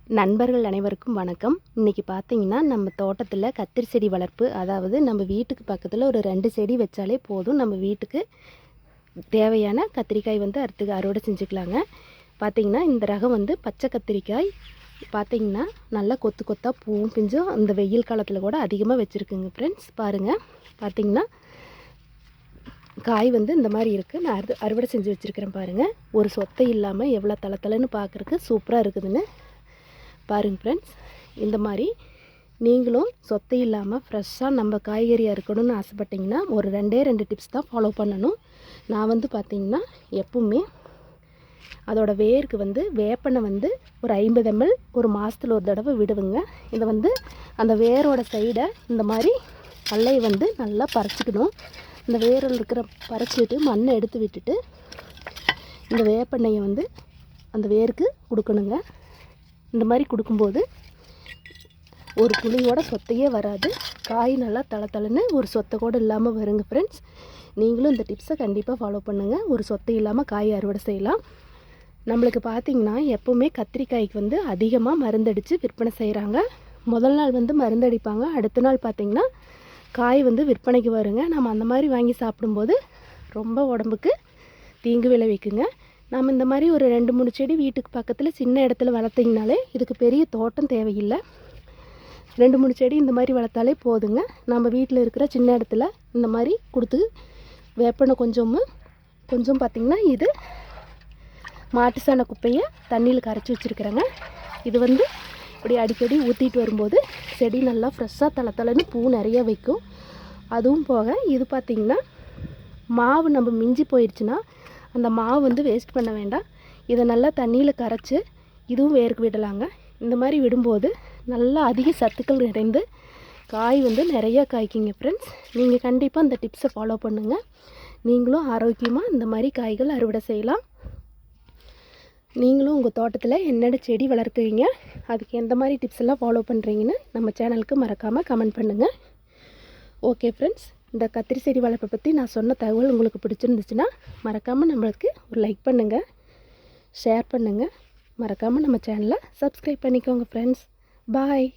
நண்பர்கள் அனைவருக்கும் வணக்கம். இன்றைக்கி பார்த்தீங்கன்னா நம்ம தோட்டத்தில் கத்திரி செடி வளர்ப்பு, அதாவது நம்ம வீட்டுக்கு பக்கத்தில் ஒரு 2 செடி வச்சாலே போதும். நம்ம வீட்டுக்கு தேவையான கத்திரிக்காய் அறுவடை செஞ்சுக்கலாங்க. பார்த்திங்கன்னா இந்த ரகம் பச்சை கத்திரிக்காய் பார்த்திங்கன்னா நல்லா கொத்து கொத்தாக பூவும் பிஞ்சும் அந்த வெயில் காலத்தில் கூட அதிகமாக வச்சுருக்குங்க ஃப்ரெண்ட்ஸ். பாருங்கள், பார்த்திங்கன்னா காய் இந்த மாதிரி இருக்குது. நான் அறுவடை செஞ்சு வச்சுருக்கிறேன் பாருங்கள். ஒரு சொத்தை இல்லாமல் எவ்வளோ தளன்னு பார்க்குறக்கு சூப்பராக இருக்குதுன்னு பாருங்கள் ஃப்ரெண்ட்ஸ். இந்த மாதிரி நீங்களும் சொத்தை இல்லாமல் ஃப்ரெஷ்ஷாக நம்ம காய்கறியாக இருக்கணும்னு ஆசைப்பட்டிங்கன்னா ஒரு 2 டிப்ஸ் தான் ஃபாலோ பண்ணணும். நான் பார்த்திங்கன்னா எப்பவுமே அதோடய வேருக்கு வேப்பெண்ணெய் ஒரு 50 ml ஒரு மாதத்தில் ஒரு தடவை விடுவேங்க. இதை அந்த வேரோட சைடை இந்த மாதிரி கல்லையை நல்லா பறிச்சிக்கணும். இந்த வேரில் இருக்கிற பறிச்சிட்டு மண்ணை எடுத்து விட்டுட்டு இந்த வேப்பெண்ணெயை அந்த வேருக்கு கொடுக்கணுங்க. இந்த மாதிரி கொடுக்கும்போது ஒரு புளியோட சொத்தையே வராது. காய் நல்லா தளன்னு ஒரு சொத்தை கூட இல்லாமல் வருங்க ஃப்ரெண்ட்ஸ். நீங்களும் இந்த டிப்ஸை கண்டிப்பாக ஃபாலோ பண்ணுங்கள். ஒரு சொத்தை இல்லாமல் காய் அறுவடை செய்யலாம். நம்மளுக்கு பார்த்திங்கன்னா எப்போவுமே கத்திரிக்காய்க்கு அதிகமாக மருந்தடித்து விற்பனை செய்கிறாங்க. முதல் நாள் மருந்தடிப்பாங்க, அடுத்த நாள் பார்த்திங்கன்னா காய் விற்பனைக்கு வருங்க. நம்ம அந்த மாதிரி வாங்கி சாப்பிடும்போது ரொம்ப உடம்புக்கு தீங்கு விளைவிக்குங்க. நம்ம இந்த மாதிரி ஒரு 2-3 செடி வீட்டுக்கு பக்கத்தில் சின்ன இடத்துல வளர்த்திங்கனாலே இதுக்கு பெரிய தோட்டம் தேவையில்லை. 2-3 செடி இந்த மாதிரி வளர்த்தாலே போதுங்க. நம்ம வீட்டில் இருக்கிற சின்ன இடத்துல இந்த மாதிரி கொடுத்து வேப்பெண்ணெய் கொஞ்சம் பார்த்திங்கன்னா இது மாட்டு சாண குப்பையை தண்ணியில் கரைச்சி வச்சுருக்கிறேங்க. இது இப்படி அடிக்கடி ஊற்றிட்டு வரும்போது செடி நல்லா ஃப்ரெஷ்ஷாக தளன்னு பூ நிறைய வைக்கும். அதுவும் போக இது பார்த்திங்கன்னா மாவு நம்ம மிஞ்சி போயிடுச்சுன்னா அந்த மாவு வேஸ்ட் பண்ண வேண்டாம். இதை நல்லா தண்ணியில் கரைச்சி இதுவும் வேருக்கு விடலாங்க. இந்த மாதிரி விடும்போது நல்லா அதிக சத்துக்கள் நிறைந்து காய் நிறையா காய்க்குங்க ஃப்ரெண்ட்ஸ். நீங்கள் கண்டிப்பாக இந்த டிப்ஸை ஃபாலோ பண்ணுங்கள். நீங்களும் ஆரோக்கியமாக இந்த மாதிரி காய்கள் அறுவடை செய்யலாம். நீங்களும் உங்கள் தோட்டத்தில் என்னென்ன செடி வளர்க்குறீங்க, அதுக்கு எந்த மாதிரி டிப்ஸ் எல்லாம் ஃபாலோ பண்ணுறீங்கன்னு நம்ம சேனலுக்கு மறக்காமல் கமெண்ட் பண்ணுங்கள். ஓகே ஃப்ரெண்ட்ஸ், இந்த கத்திரி செடி வளர்ப்பை பற்றி நான் சொன்ன தகவல் உங்களுக்கு பிடிச்சிருந்துச்சுன்னா மறக்காமல் நம்மளுக்கு ஒரு லைக் பண்ணுங்கள், ஷேர் பண்ணுங்கள். மறக்காமல் நம்ம சேனலை சப்ஸ்கிரைப் பண்ணிக்கோங்க ஃப்ரெண்ட்ஸ். பாய்.